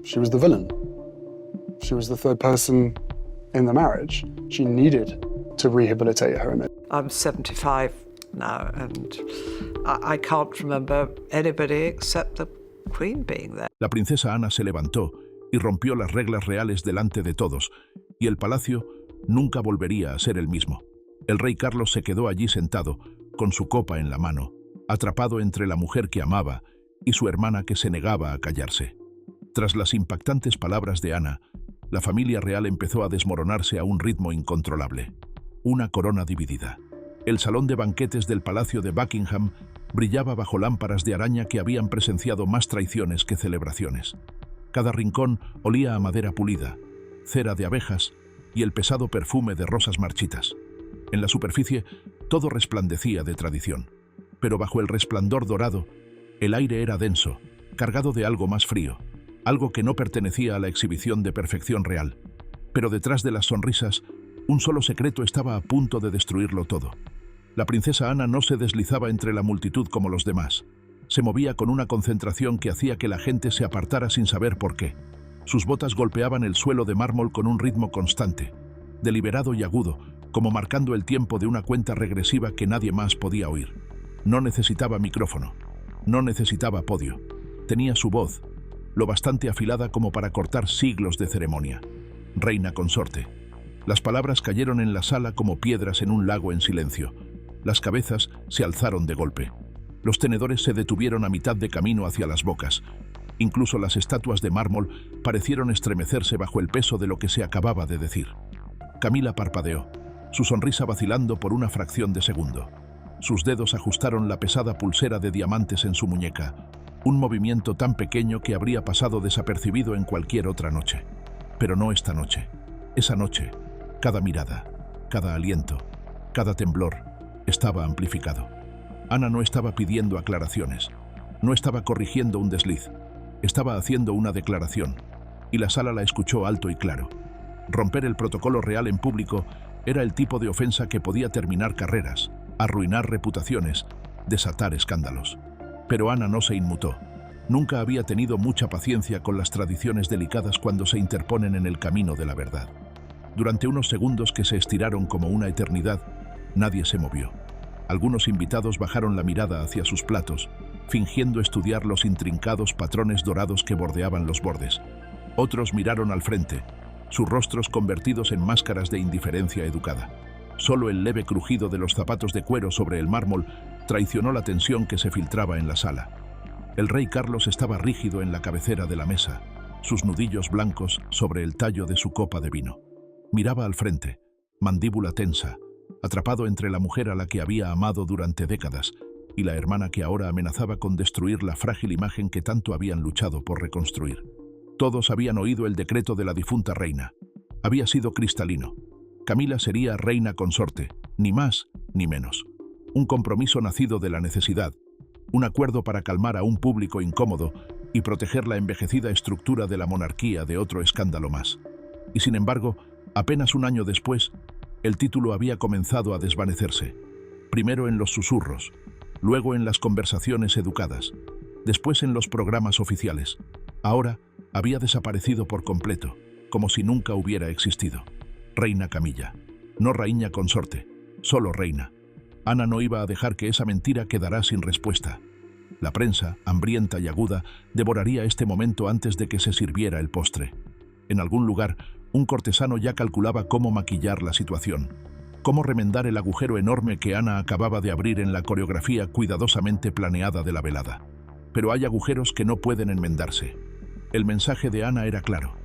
She was the villain. She was the third person in the marriage. She needed to rehabilitate her image. I'm 75 now, and I can't remember anybody except the Queen being there. La princesa Ana se levantó y rompió las reglas reales delante de todos, y el palacio nunca volvería a ser el mismo. El rey Carlos se quedó allí sentado, con su copa en la mano, atrapado entre la mujer que amaba y su hermana que se negaba a callarse. Tras las impactantes palabras de Ana, la familia real empezó a desmoronarse a un ritmo incontrolable. Una corona dividida. El salón de banquetes del Palacio de Buckingham brillaba bajo lámparas de araña que habían presenciado más traiciones que celebraciones. Cada rincón olía a madera pulida, cera de abejas y el pesado perfume de rosas marchitas. En la superficie, todo resplandecía de tradición. Pero bajo el resplandor dorado, el aire era denso, cargado de algo más frío, algo que no pertenecía a la exhibición de perfección real. Pero detrás de las sonrisas, un solo secreto estaba a punto de destruirlo todo. La princesa Ana no se deslizaba entre la multitud como los demás. Se movía con una concentración que hacía que la gente se apartara sin saber por qué. Sus botas golpeaban el suelo de mármol con un ritmo constante, deliberado y agudo, como marcando el tiempo de una cuenta regresiva que nadie más podía oír. No necesitaba micrófono, no necesitaba podio. Tenía su voz, lo bastante afilada como para cortar siglos de ceremonia. Reina consorte. Las palabras cayeron en la sala como piedras en un lago en silencio. Las cabezas se alzaron de golpe. Los tenedores se detuvieron a mitad de camino hacia las bocas. Incluso las estatuas de mármol parecieron estremecerse bajo el peso de lo que se acababa de decir. Camila parpadeó, su sonrisa vacilando por una fracción de segundo. Sus dedos ajustaron la pesada pulsera de diamantes en su muñeca, un movimiento tan pequeño que habría pasado desapercibido en cualquier otra noche. Pero no esta noche. Esa noche, cada mirada, cada aliento, cada temblor, estaba amplificado. Ana no estaba pidiendo aclaraciones, no estaba corrigiendo un desliz, estaba haciendo una declaración, y la sala la escuchó alto y claro. Romper el protocolo real en público era el tipo de ofensa que podía terminar carreras, arruinar reputaciones, desatar escándalos. Pero Ana no se inmutó. Nunca había tenido mucha paciencia con las tradiciones delicadas cuando se interponen en el camino de la verdad. Durante unos segundos que se estiraron como una eternidad, nadie se movió. Algunos invitados bajaron la mirada hacia sus platos, fingiendo estudiar los intrincados patrones dorados que bordeaban los bordes. Otros miraron al frente, sus rostros convertidos en máscaras de indiferencia educada. Solo el leve crujido de los zapatos de cuero sobre el mármol traicionó la tensión que se filtraba en la sala. El rey Carlos estaba rígido en la cabecera de la mesa, sus nudillos blancos sobre el tallo de su copa de vino. Miraba al frente, mandíbula tensa, atrapado entre la mujer a la que había amado durante décadas y la hermana que ahora amenazaba con destruir la frágil imagen que tanto habían luchado por reconstruir. Todos habían oído el decreto de la difunta reina. Había sido cristalino. Camila sería reina consorte, ni más ni menos. Un compromiso nacido de la necesidad, un acuerdo para calmar a un público incómodo y proteger la envejecida estructura de la monarquía de otro escándalo más. Y sin embargo, apenas un año después, el título había comenzado a desvanecerse. Primero en los susurros, luego en las conversaciones educadas, después en los programas oficiales. Ahora había desaparecido por completo, como si nunca hubiera existido. Reina Camilla, no raíña consorte, solo reina. Ana no iba a dejar que esa mentira quedara sin respuesta. La prensa, hambrienta y aguda, devoraría este momento antes de que se sirviera el postre. En algún lugar, un cortesano ya calculaba cómo maquillar la situación, cómo remendar el agujero enorme que Ana acababa de abrir en la coreografía cuidadosamente planeada de la velada. Pero hay agujeros que no pueden enmendarse. El mensaje de Ana era claro.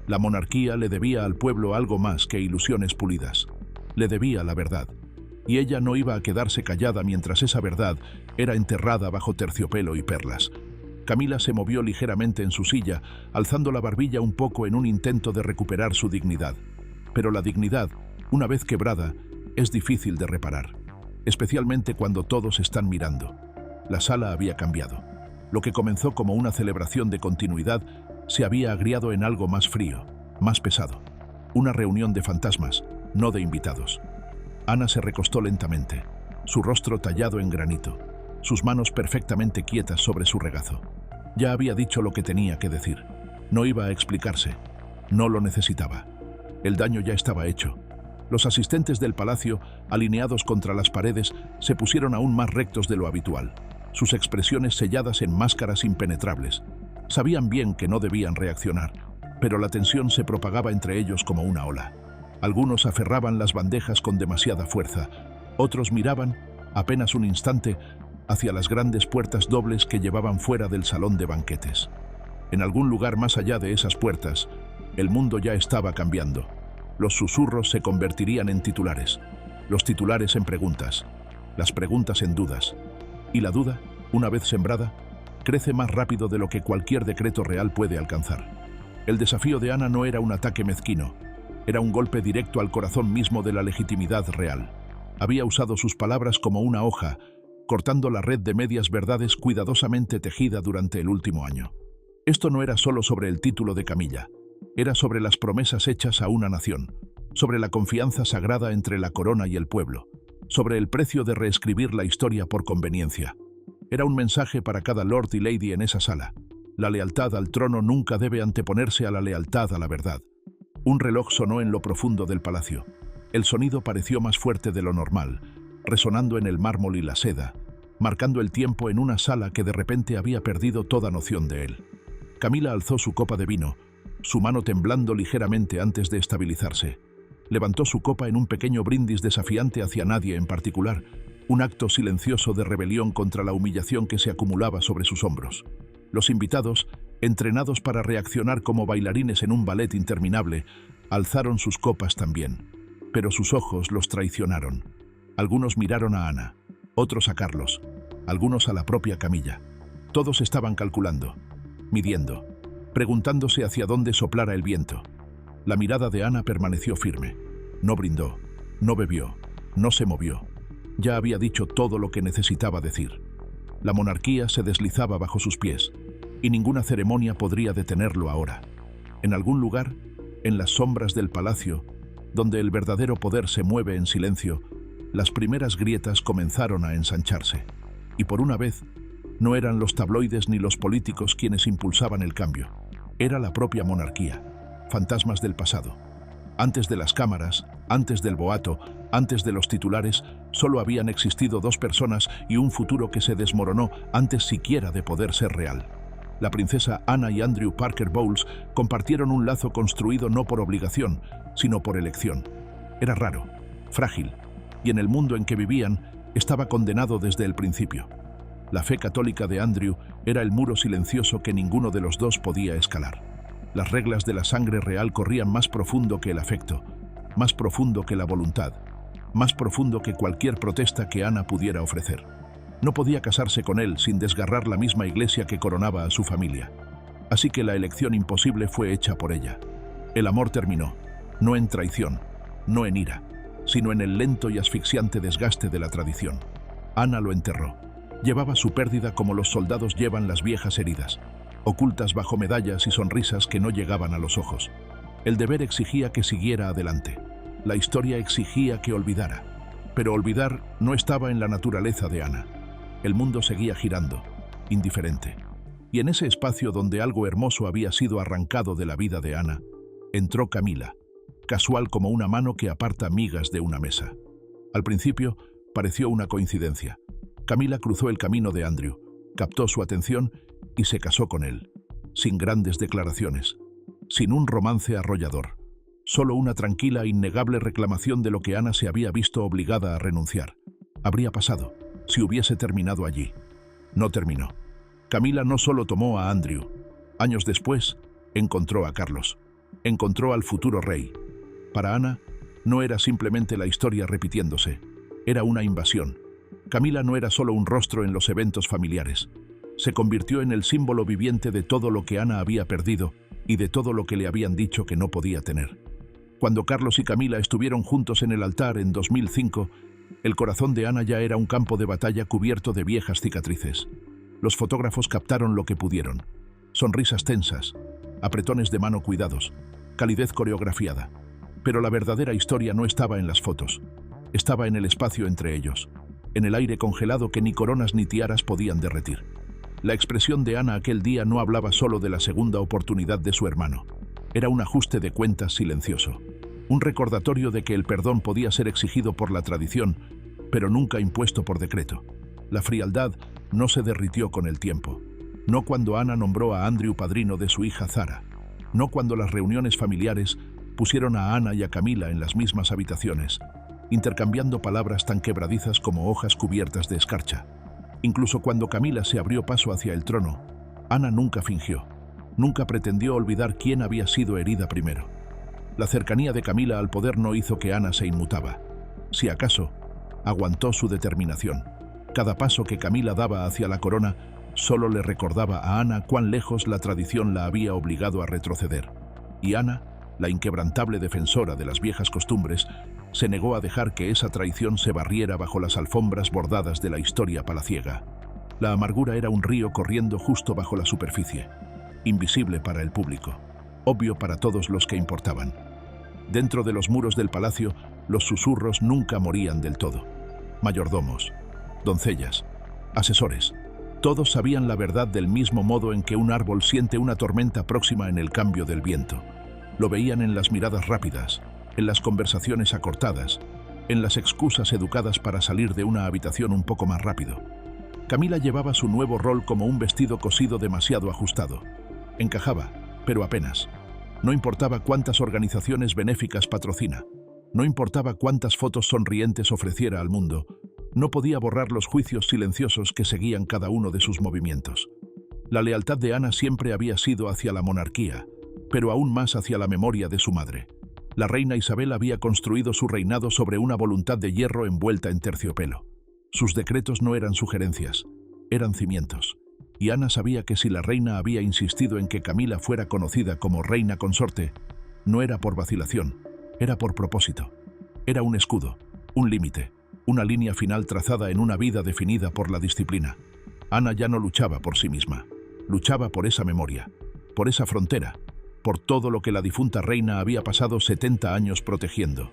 La monarquía le debía al pueblo algo más que ilusiones pulidas. Le debía la verdad. Y ella no iba a quedarse callada mientras esa verdad era enterrada bajo terciopelo y perlas. Camila se movió ligeramente en su silla, alzando la barbilla un poco en un intento de recuperar su dignidad. Pero la dignidad, una vez quebrada, es difícil de reparar, especialmente cuando todos están mirando. La sala había cambiado. Lo que comenzó como una celebración de continuidad se había agriado en algo más frío, más pesado. Una reunión de fantasmas, no de invitados. Ana se recostó lentamente, su rostro tallado en granito, sus manos perfectamente quietas sobre su regazo. Ya había dicho lo que tenía que decir. No iba a explicarse. No lo necesitaba. El daño ya estaba hecho. Los asistentes del palacio, alineados contra las paredes, se pusieron aún más rectos de lo habitual, sus expresiones selladas en máscaras impenetrables. Sabían bien que no debían reaccionar, pero la tensión se propagaba entre ellos como una ola. Algunos aferraban las bandejas con demasiada fuerza, otros miraban, apenas un instante, hacia las grandes puertas dobles que llevaban fuera del salón de banquetes. En algún lugar más allá de esas puertas, el mundo ya estaba cambiando. Los susurros se convertirían en titulares, los titulares en preguntas, las preguntas en dudas. Y la duda, una vez sembrada, crece más rápido de lo que cualquier decreto real puede alcanzar. El desafío de Ana no era un ataque mezquino, era un golpe directo al corazón mismo de la legitimidad real. Había usado sus palabras como una hoja, cortando la red de medias verdades cuidadosamente tejida durante el último año. Esto no era solo sobre el título de Camilla, era sobre las promesas hechas a una nación, sobre la confianza sagrada entre la corona y el pueblo, sobre el precio de reescribir la historia por conveniencia. Era un mensaje para cada lord y lady en esa sala. La lealtad al trono nunca debe anteponerse a la lealtad a la verdad. Un reloj sonó en lo profundo del palacio. El sonido pareció más fuerte de lo normal, resonando en el mármol y la seda, marcando el tiempo en una sala que de repente había perdido toda noción de él. Camila alzó su copa de vino, su mano temblando ligeramente antes de estabilizarse. Levantó su copa en un pequeño brindis desafiante hacia nadie en particular, un acto silencioso de rebelión contra la humillación que se acumulaba sobre sus hombros. Los invitados, entrenados para reaccionar como bailarines en un ballet interminable, alzaron sus copas también, pero sus ojos los traicionaron. Algunos miraron a Ana, otros a Carlos, algunos a la propia Camilla. Todos estaban calculando, midiendo, preguntándose hacia dónde soplara el viento. La mirada de Ana permaneció firme. No brindó, no bebió, no se movió. Ya había dicho todo lo que necesitaba decir. La monarquía se deslizaba bajo sus pies, y ninguna ceremonia podría detenerlo ahora. En algún lugar, en las sombras del palacio, donde el verdadero poder se mueve en silencio, las primeras grietas comenzaron a ensancharse. Y por una vez, no eran los tabloides ni los políticos quienes impulsaban el cambio. Era la propia monarquía, fantasmas del pasado. Antes de las cámaras, antes del boato, antes de los titulares, solo habían existido dos personas y un futuro que se desmoronó antes siquiera de poder ser real. La princesa Ana y Andrew Parker Bowles compartieron un lazo construido no por obligación, sino por elección. Era raro, frágil, y en el mundo en que vivían estaba condenado desde el principio. La fe católica de Andrew era el muro silencioso que ninguno de los dos podía escalar. Las reglas de la sangre real corrían más profundo que el afecto, más profundo que la voluntad, más profundo que cualquier protesta que Ana pudiera ofrecer. No podía casarse con él sin desgarrar la misma iglesia que coronaba a su familia. Así que la elección imposible fue hecha por ella. El amor terminó, no en traición, no en ira, sino en el lento y asfixiante desgaste de la tradición. Ana lo enterró. Llevaba su pérdida como los soldados llevan las viejas heridas, ocultas bajo medallas y sonrisas que no llegaban a los ojos. El deber exigía que siguiera adelante. La historia exigía que olvidara. Pero olvidar no estaba en la naturaleza de Ana. El mundo seguía girando, indiferente. Y en ese espacio donde algo hermoso había sido arrancado de la vida de Ana, entró Camila, casual como una mano que aparta migas de una mesa. Al principio, pareció una coincidencia. Camila cruzó el camino de Andrew, captó su atención y se casó con él, sin grandes declaraciones, sin un romance arrollador, solo una tranquila e innegable reclamación de lo que Ana se había visto obligada a renunciar. Habría pasado, si hubiese terminado allí. No terminó. Camila no solo tomó a Andrew. Años después, encontró a Carlos. Encontró al futuro rey. Para Ana, no era simplemente la historia repitiéndose, era una invasión. Camila no era solo un rostro en los eventos familiares. Se convirtió en el símbolo viviente de todo lo que Ana había perdido y de todo lo que le habían dicho que no podía tener. Cuando Carlos y Camila estuvieron juntos en el altar en 2005, el corazón de Ana ya era un campo de batalla cubierto de viejas cicatrices. Los fotógrafos captaron lo que pudieron. Sonrisas tensas, apretones de mano cuidados, calidez coreografiada. Pero la verdadera historia no estaba en las fotos. Estaba en el espacio entre ellos, en el aire congelado que ni coronas ni tiaras podían derretir. La expresión de Ana aquel día no hablaba solo de la segunda oportunidad de su hermano. Era un ajuste de cuentas silencioso. Un recordatorio de que el perdón podía ser exigido por la tradición, pero nunca impuesto por decreto. La frialdad no se derritió con el tiempo. No cuando Ana nombró a Andrew padrino de su hija Zara. No cuando las reuniones familiares pusieron a Ana y a Camila en las mismas habitaciones, intercambiando palabras tan quebradizas como hojas cubiertas de escarcha. Incluso cuando Camila se abrió paso hacia el trono, Ana nunca fingió, nunca pretendió olvidar quién había sido herida primero. La cercanía de Camila al poder no hizo que Ana se inmutaba. Si acaso, aguantó su determinación. Cada paso que Camila daba hacia la corona solo le recordaba a Ana cuán lejos la tradición la había obligado a retroceder. Y Ana, la inquebrantable defensora de las viejas costumbres, se negó a dejar que esa traición se barriera bajo las alfombras bordadas de la historia palaciega. La amargura era un río corriendo justo bajo la superficie, invisible para el público, obvio para todos los que importaban. Dentro de los muros del palacio, los susurros nunca morían del todo. Mayordomos, doncellas, asesores, todos sabían la verdad del mismo modo en que un árbol siente una tormenta próxima en el cambio del viento. Lo veían en las miradas rápidas, en las conversaciones acortadas, en las excusas educadas para salir de una habitación un poco más rápido. Camila llevaba su nuevo rol como un vestido cosido demasiado ajustado. Encajaba, pero apenas. No importaba cuántas organizaciones benéficas patrocina, no importaba cuántas fotos sonrientes ofreciera al mundo, no podía borrar los juicios silenciosos que seguían cada uno de sus movimientos. La lealtad de Ana siempre había sido hacia la monarquía, pero aún más hacia la memoria de su madre. La reina Isabel había construido su reinado sobre una voluntad de hierro envuelta en terciopelo. Sus decretos no eran sugerencias, eran cimientos. Y Ana sabía que si la reina había insistido en que Camila fuera conocida como reina consorte, no era por vacilación, era por propósito. Era un escudo, un límite, una línea final trazada en una vida definida por la disciplina. Ana ya no luchaba por sí misma, luchaba por esa memoria, por esa frontera, por todo lo que la difunta reina había pasado 70 años protegiendo.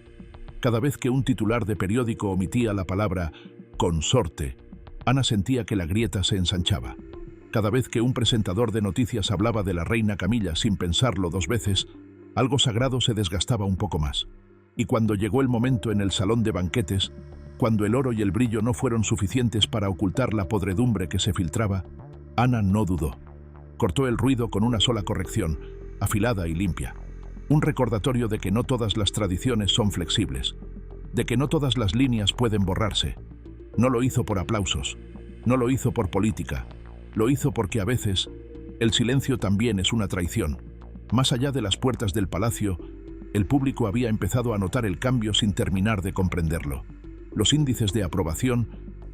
Cada vez que un titular de periódico omitía la palabra consorte, Ana sentía que la grieta se ensanchaba. Cada vez que un presentador de noticias hablaba de la reina Camila sin pensarlo dos veces, algo sagrado se desgastaba un poco más. Y cuando llegó el momento en el salón de banquetes, cuando el oro y el brillo no fueron suficientes para ocultar la podredumbre que se filtraba, Ana no dudó. Cortó el ruido con una sola corrección, afilada y limpia. Un recordatorio de que no todas las tradiciones son flexibles, de que no todas las líneas pueden borrarse. No lo hizo por aplausos, no lo hizo por política, lo hizo porque a veces el silencio también es una traición. Más allá de las puertas del palacio, el público había empezado a notar el cambio sin terminar de comprenderlo. Los índices de aprobación,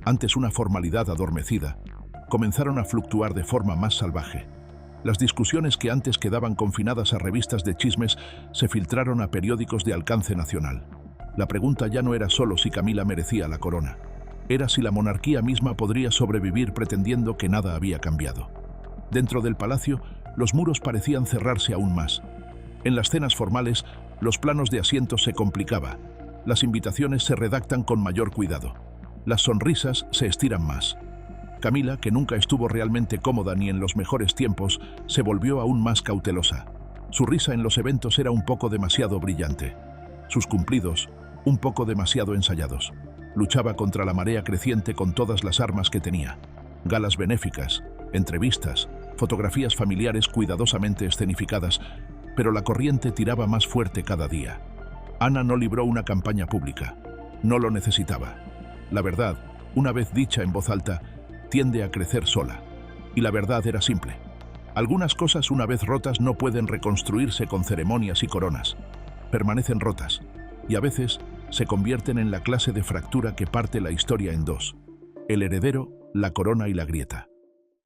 antes una formalidad adormecida, comenzaron a fluctuar de forma más salvaje. Las discusiones que antes quedaban confinadas a revistas de chismes se filtraron a periódicos de alcance nacional. La pregunta ya no era solo si Camila merecía la corona, era si la monarquía misma podría sobrevivir pretendiendo que nada había cambiado. Dentro del palacio, los muros parecían cerrarse aún más. En las cenas formales, los planos de asientos se complicaba. Las invitaciones se redactan con mayor cuidado. Las sonrisas se estiran más. Camila, que nunca estuvo realmente cómoda ni en los mejores tiempos, se volvió aún más cautelosa. Su risa en los eventos era un poco demasiado brillante. Sus cumplidos, un poco demasiado ensayados. Luchaba contra la marea creciente con todas las armas que tenía. Galas benéficas, entrevistas, fotografías familiares cuidadosamente escenificadas, pero la corriente tiraba más fuerte cada día. Ana no libró una campaña pública. No lo necesitaba. La verdad, una vez dicha en voz alta, tiende a crecer sola. Y la verdad era simple. Algunas cosas una vez rotas no pueden reconstruirse con ceremonias y coronas. Permanecen rotas, y a veces se convierten en la clase de fractura que parte la historia en dos: el heredero, la corona y la grieta.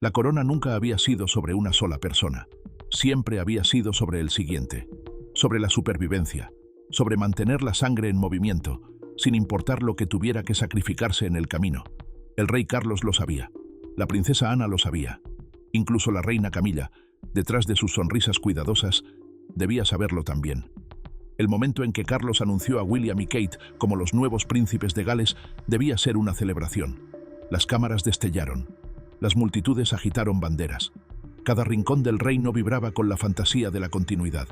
La corona nunca había sido sobre una sola persona. Siempre había sido sobre el siguiente, sobre la supervivencia, sobre mantener la sangre en movimiento, sin importar lo que tuviera que sacrificarse en el camino. El rey Carlos lo sabía, la princesa Ana lo sabía, incluso la reina Camila, detrás de sus sonrisas cuidadosas, debía saberlo también. El momento en que Carlos anunció a William y Kate como los nuevos príncipes de Gales debía ser una celebración. Las cámaras destellaron. Las multitudes agitaron banderas. Cada rincón del reino vibraba con la fantasía de la continuidad.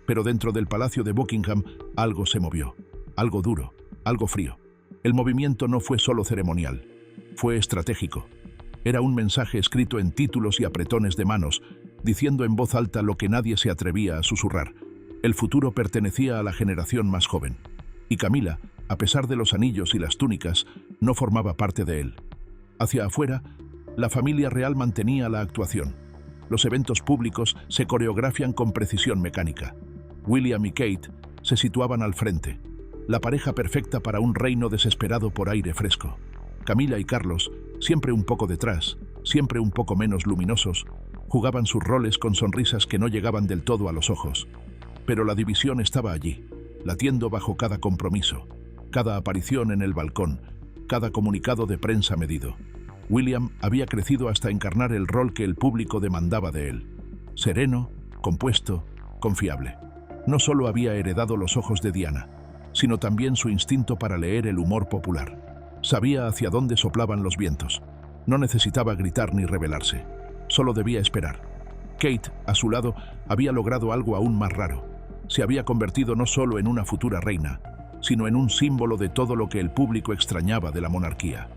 Pero dentro del palacio de Buckingham algo se movió. Algo duro, algo frío. El movimiento no fue solo ceremonial, fue estratégico. Era un mensaje escrito en títulos y apretones de manos, diciendo en voz alta lo que nadie se atrevía a susurrar. El futuro pertenecía a la generación más joven. Y Camila, a pesar de los anillos y las túnicas, no formaba parte de él. Hacia afuera, la familia real mantenía la actuación. Los eventos públicos se coreografian con precisión mecánica. William y Kate se situaban al frente, la pareja perfecta para un reino desesperado por aire fresco. Camila y Carlos, siempre un poco detrás, siempre un poco menos luminosos, jugaban sus roles con sonrisas que no llegaban del todo a los ojos. Pero la división estaba allí, latiendo bajo cada compromiso, cada aparición en el balcón, cada comunicado de prensa medido. William había crecido hasta encarnar el rol que el público demandaba de él. Sereno, compuesto, confiable. No solo había heredado los ojos de Diana, sino también su instinto para leer el humor popular. Sabía hacia dónde soplaban los vientos. No necesitaba gritar ni rebelarse. Solo debía esperar. Kate, a su lado, había logrado algo aún más raro. Se había convertido no solo en una futura reina, sino en un símbolo de todo lo que el público extrañaba de la monarquía.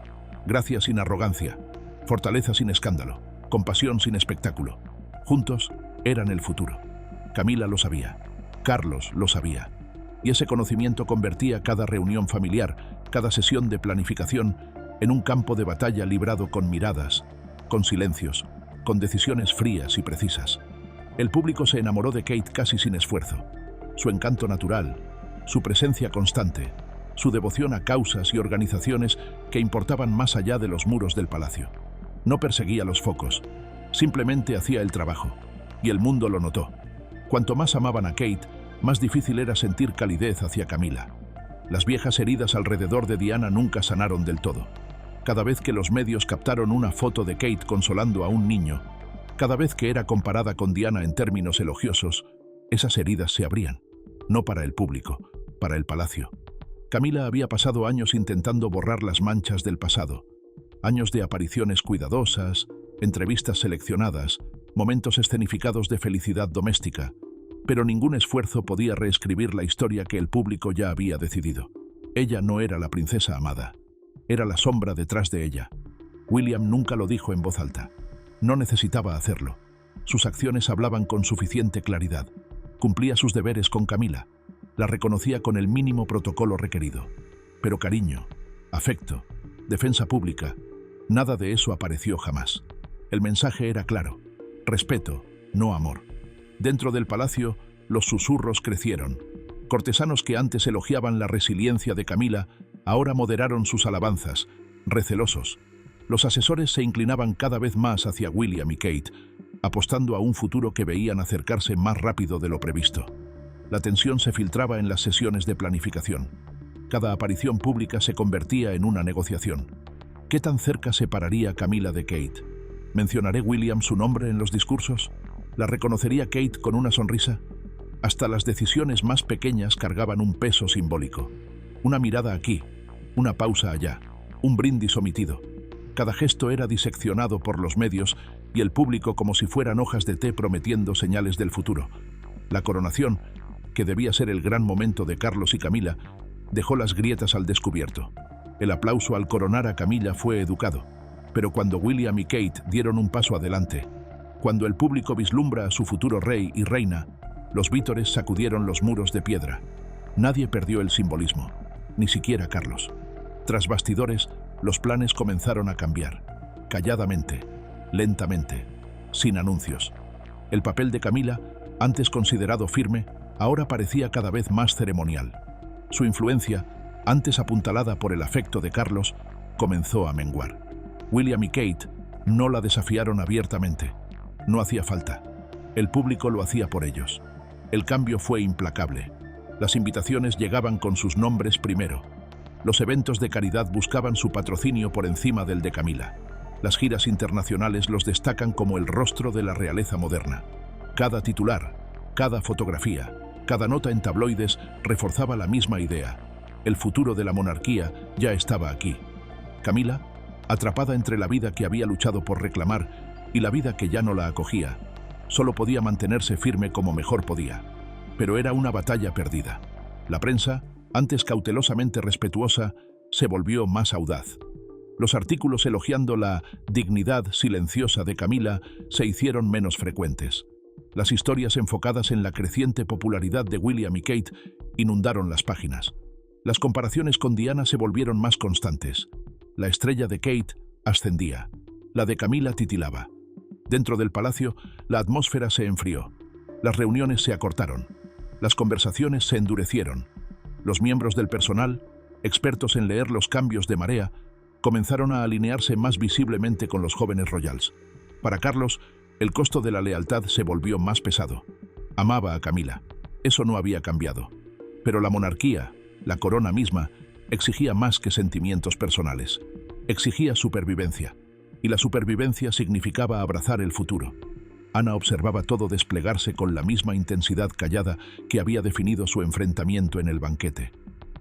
Gracia sin arrogancia, fortaleza sin escándalo, compasión sin espectáculo. Juntos eran el futuro. Camila lo sabía, Carlos lo sabía, y ese conocimiento convertía cada reunión familiar, cada sesión de planificación, en un campo de batalla librado con miradas, con silencios, con decisiones frías y precisas. El público se enamoró de Kate casi sin esfuerzo. Su encanto natural, su presencia constante, su devoción a causas y organizaciones que importaban más allá de los muros del palacio. No perseguía los focos, simplemente hacía el trabajo, y el mundo lo notó. Cuanto más amaban a Kate, más difícil era sentir calidez hacia Camila. Las viejas heridas alrededor de Diana nunca sanaron del todo. Cada vez que los medios captaron una foto de Kate consolando a un niño, cada vez que era comparada con Diana en términos elogiosos, esas heridas se abrían, no para el público, para el palacio. Camila había pasado años intentando borrar las manchas del pasado, años de apariciones cuidadosas, entrevistas seleccionadas, momentos escenificados de felicidad doméstica, pero ningún esfuerzo podía reescribir la historia que el público ya había decidido. Ella no era la princesa amada, era la sombra detrás de ella. William nunca lo dijo en voz alta. No necesitaba hacerlo. Sus acciones hablaban con suficiente claridad. Cumplía sus deberes con Camila. La reconocía con el mínimo protocolo requerido. Pero cariño, afecto, defensa pública, nada de eso apareció jamás. El mensaje era claro: respeto, no amor. Dentro del palacio, los susurros crecieron. Cortesanos que antes elogiaban la resiliencia de Camila, ahora moderaron sus alabanzas, recelosos. Los asesores se inclinaban cada vez más hacia William y Kate, apostando a un futuro que veían acercarse más rápido de lo previsto. La tensión se filtraba en las sesiones de planificación. Cada aparición pública se convertía en una negociación. ¿Qué tan cerca separaría Camila de Kate? ¿Mencionaré William su nombre en los discursos? ¿La reconocería Kate con una sonrisa? Hasta las decisiones más pequeñas cargaban un peso simbólico. Una mirada aquí, una pausa allá, un brindis omitido. Cada gesto era diseccionado por los medios y el público como si fueran hojas de té prometiendo señales del futuro. La coronación, que debía ser el gran momento de Carlos y Camila, dejó las grietas al descubierto. El aplauso al coronar a Camila fue educado, pero cuando William y Kate dieron un paso adelante, cuando el público vislumbra a su futuro rey y reina, los vítores sacudieron los muros de piedra. Nadie perdió el simbolismo, ni siquiera Carlos. Tras bastidores, los planes comenzaron a cambiar, calladamente, lentamente, sin anuncios. El papel de Camila, antes considerado firme, ahora parecía cada vez más ceremonial. Su influencia, antes apuntalada por el afecto de Carlos, comenzó a menguar. William y Kate no la desafiaron abiertamente. No hacía falta. El público lo hacía por ellos. El cambio fue implacable. Las invitaciones llegaban con sus nombres primero. Los eventos de caridad buscaban su patrocinio por encima del de Camila. Las giras internacionales los destacan como el rostro de la realeza moderna. Cada titular, cada fotografía, cada nota en tabloides reforzaba la misma idea. El futuro de la monarquía ya estaba aquí. Camila, atrapada entre la vida que había luchado por reclamar y la vida que ya no la acogía. Solo podía mantenerse firme como mejor podía. Pero era una batalla perdida. La prensa, antes cautelosamente respetuosa, se volvió más audaz. Los artículos elogiando la dignidad silenciosa de Camila se hicieron menos frecuentes. Las historias enfocadas en la creciente popularidad de William y Kate inundaron las páginas. Las comparaciones con Diana se volvieron más constantes. La estrella de Kate ascendía. La de Camila titilaba. Dentro del palacio, la atmósfera se enfrió. Las reuniones se acortaron. Las conversaciones se endurecieron. Los miembros del personal, expertos en leer los cambios de marea, comenzaron a alinearse más visiblemente con los jóvenes royals. Para Carlos, el costo de la lealtad se volvió más pesado. Amaba a Camila. Eso no había cambiado. Pero la monarquía, la corona misma, exigía más que sentimientos personales. Exigía supervivencia. Y la supervivencia significaba abrazar el futuro. Ana observaba todo desplegarse con la misma intensidad callada que había definido su enfrentamiento en el banquete.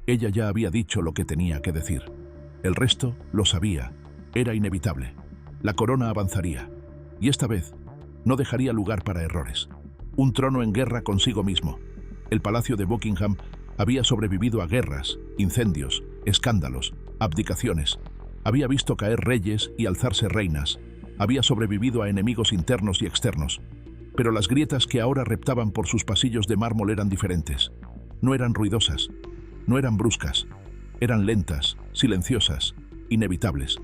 Ella ya había dicho lo que tenía que decir. El resto lo sabía. Era inevitable. La corona avanzaría. Y esta vez no dejaría lugar para errores. Un trono en guerra consigo mismo. El palacio de Buckingham había sobrevivido a guerras, incendios, escándalos, abdicaciones. Había visto caer reyes y alzarse reinas. Había sobrevivido a enemigos internos y externos. Pero las grietas que ahora reptaban por sus pasillos de mármol eran diferentes. No eran ruidosas. No eran bruscas. Eran lentas, silenciosas, inevitables.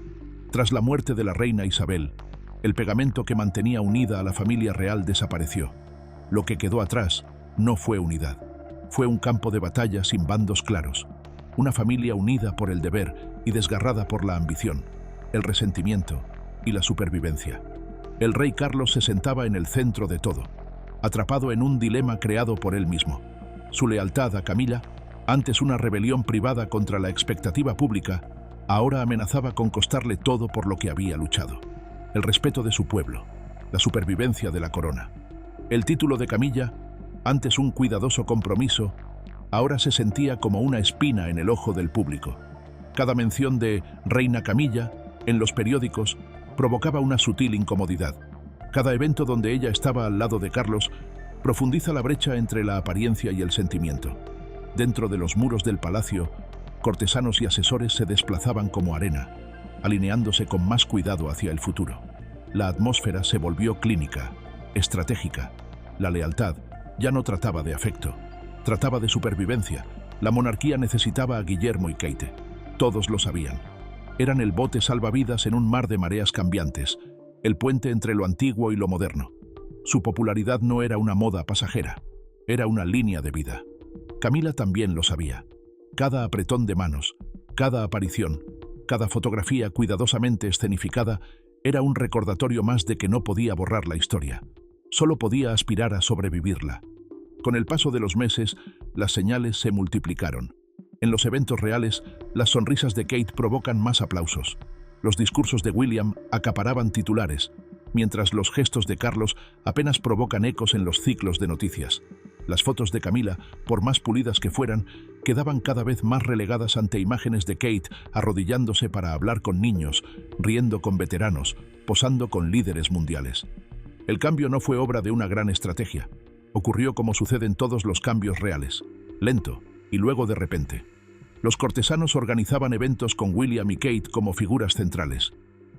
Tras la muerte de la reina Isabel, el pegamento que mantenía unida a la familia real desapareció. Lo que quedó atrás no fue unidad. Fue un campo de batalla sin bandos claros. Una familia unida por el deber y desgarrada por la ambición, el resentimiento y la supervivencia. El rey Carlos se sentaba en el centro de todo, atrapado en un dilema creado por él mismo. Su lealtad a Camila, antes una rebelión privada contra la expectativa pública, ahora amenazaba con costarle todo por lo que había luchado. El respeto de su pueblo, la supervivencia de la corona. El título de Camilla, antes un cuidadoso compromiso, ahora se sentía como una espina en el ojo del público. Cada mención de Reina Camilla en los periódicos provocaba una sutil incomodidad. Cada evento donde ella estaba al lado de Carlos profundiza la brecha entre la apariencia y el sentimiento. Dentro de los muros del palacio, cortesanos y asesores se desplazaban como arena, alineándose con más cuidado hacia el futuro. La atmósfera se volvió clínica, estratégica. La lealtad ya no trataba de afecto, trataba de supervivencia. La monarquía necesitaba a Guillermo y Kate. Todos lo sabían. Eran el bote salvavidas en un mar de mareas cambiantes, el puente entre lo antiguo y lo moderno. Su popularidad no era una moda pasajera, era una línea de vida. Camila también lo sabía. Cada apretón de manos, cada aparición, cada fotografía cuidadosamente escenificada era un recordatorio más de que no podía borrar la historia. Solo podía aspirar a sobrevivirla. Con el paso de los meses, las señales se multiplicaron. En los eventos reales, las sonrisas de Kate provocan más aplausos. Los discursos de William acaparaban titulares, mientras los gestos de Carlos apenas provocan ecos en los ciclos de noticias. Las fotos de Camila, por más pulidas que fueran, quedaban cada vez más relegadas ante imágenes de Kate arrodillándose para hablar con niños, riendo con veteranos, posando con líderes mundiales. El cambio no fue obra de una gran estrategia. Ocurrió como sucede en todos los cambios reales, lento y luego de repente. Los cortesanos organizaban eventos con William y Kate como figuras centrales.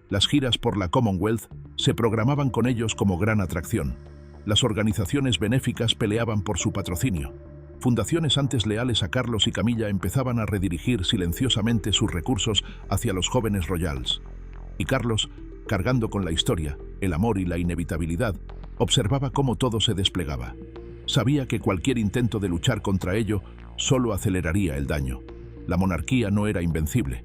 Las giras por la Commonwealth se programaban con ellos como gran atracción. Las organizaciones benéficas peleaban por su patrocinio. Fundaciones antes leales a Carlos y Camilla empezaban a redirigir silenciosamente sus recursos hacia los jóvenes royals. Y Carlos, cargando con la historia, el amor y la inevitabilidad, observaba cómo todo se desplegaba. Sabía que cualquier intento de luchar contra ello solo aceleraría el daño. La monarquía no era invencible.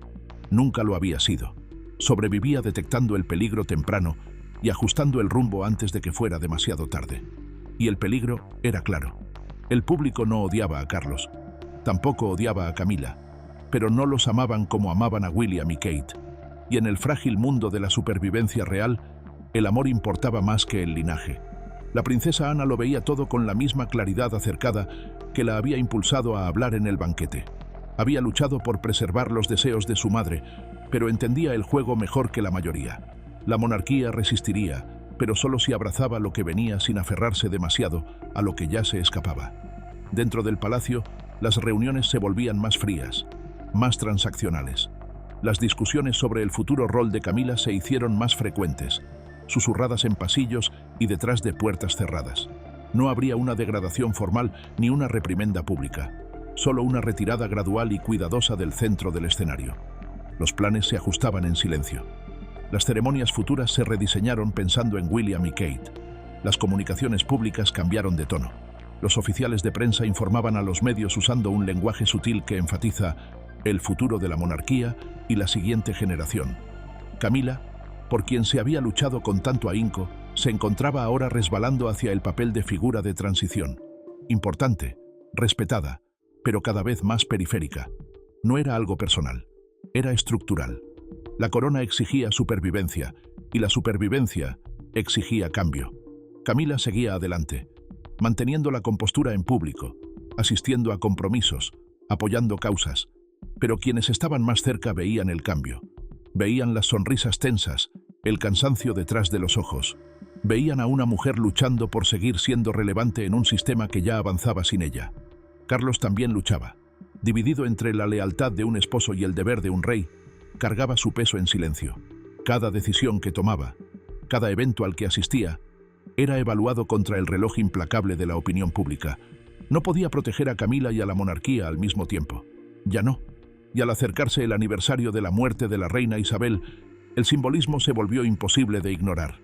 Nunca lo había sido. Sobrevivía detectando el peligro temprano y ajustando el rumbo antes de que fuera demasiado tarde. Y el peligro era claro. El público no odiaba a Carlos. Tampoco odiaba a Camila. Pero no los amaban como amaban a William y Kate. Y en el frágil mundo de la supervivencia real, el amor importaba más que el linaje. La princesa Ana lo veía todo con la misma claridad acercada que la había impulsado a hablar en el banquete. Había luchado por preservar los deseos de su madre, pero entendía el juego mejor que la mayoría. La monarquía resistiría, pero solo si abrazaba lo que venía sin aferrarse demasiado a lo que ya se escapaba. Dentro del palacio, las reuniones se volvían más frías, más transaccionales. Las discusiones sobre el futuro rol de Camila se hicieron más frecuentes, susurradas en pasillos y detrás de puertas cerradas. No habría una degradación formal ni una reprimenda pública, solo una retirada gradual y cuidadosa del centro del escenario. Los planes se ajustaban en silencio. Las ceremonias futuras se rediseñaron pensando en William y Kate. Las comunicaciones públicas cambiaron de tono. Los oficiales de prensa informaban a los medios usando un lenguaje sutil que enfatiza el futuro de la monarquía y la siguiente generación. Camila, por quien se había luchado con tanto ahínco, se encontraba ahora resbalando hacia el papel de figura de transición. Importante, respetada, pero cada vez más periférica. No era algo personal, era estructural. La corona exigía supervivencia, y la supervivencia exigía cambio. Camila seguía adelante, manteniendo la compostura en público, asistiendo a compromisos, apoyando causas, pero quienes estaban más cerca veían el cambio. Veían las sonrisas tensas, el cansancio detrás de los ojos. Veían a una mujer luchando por seguir siendo relevante en un sistema que ya avanzaba sin ella. Carlos también luchaba. Dividido entre la lealtad de un esposo y el deber de un rey, cargaba su peso en silencio. Cada decisión que tomaba, cada evento al que asistía, era evaluado contra el reloj implacable de la opinión pública. No podía proteger a Camila y a la monarquía al mismo tiempo. Ya no. Y al acercarse el aniversario de la muerte de la reina Isabel, el simbolismo se volvió imposible de ignorar.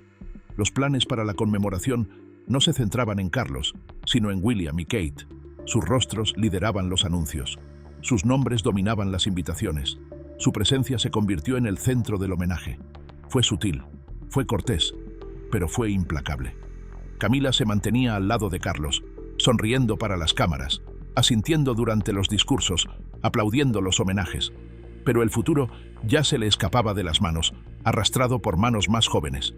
Los planes para la conmemoración no se centraban en Carlos, sino en William y Kate. Sus rostros lideraban los anuncios. Sus nombres dominaban las invitaciones. Su presencia se convirtió en el centro del homenaje. Fue sutil, fue cortés, pero fue implacable. Camila se mantenía al lado de Carlos, sonriendo para las cámaras, asintiendo durante los discursos, aplaudiendo los homenajes. Pero el futuro ya se le escapaba de las manos, arrastrado por manos más jóvenes.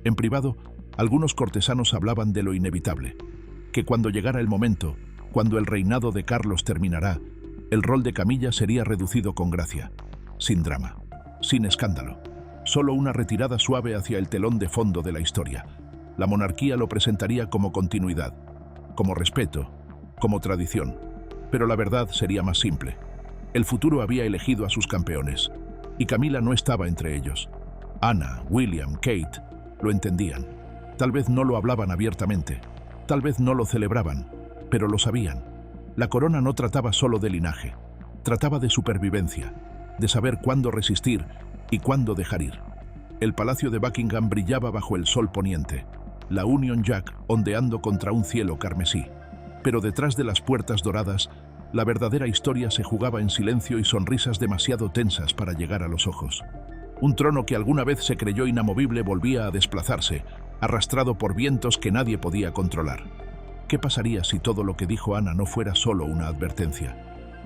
En privado, algunos cortesanos hablaban de lo inevitable, que cuando llegara el momento, cuando el reinado de Carlos terminará, el rol de Camila sería reducido con gracia, sin drama, sin escándalo, solo una retirada suave hacia el telón de fondo de la historia. La monarquía lo presentaría como continuidad, como respeto, como tradición, pero la verdad sería más simple. El futuro había elegido a sus campeones, y Camila no estaba entre ellos. Ana, William, Kate lo entendían. Tal vez no lo hablaban abiertamente, tal vez no lo celebraban, pero lo sabían. La corona no trataba solo de linaje, trataba de supervivencia, de saber cuándo resistir y cuándo dejar ir. El palacio de Buckingham brillaba bajo el sol poniente, la Union Jack ondeando contra un cielo carmesí. Pero detrás de las puertas doradas, la verdadera historia se jugaba en silencio y sonrisas demasiado tensas para llegar a los ojos. Un trono que alguna vez se creyó inamovible volvía a desplazarse, arrastrado por vientos que nadie podía controlar. ¿Qué pasaría si todo lo que dijo Ana no fuera solo una advertencia?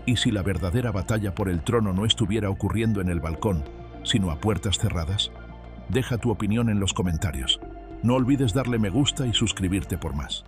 ¿Y si la verdadera batalla por el trono no estuviera ocurriendo en el balcón, sino a puertas cerradas? Deja tu opinión en los comentarios. No olvides darle me gusta y suscribirte por más.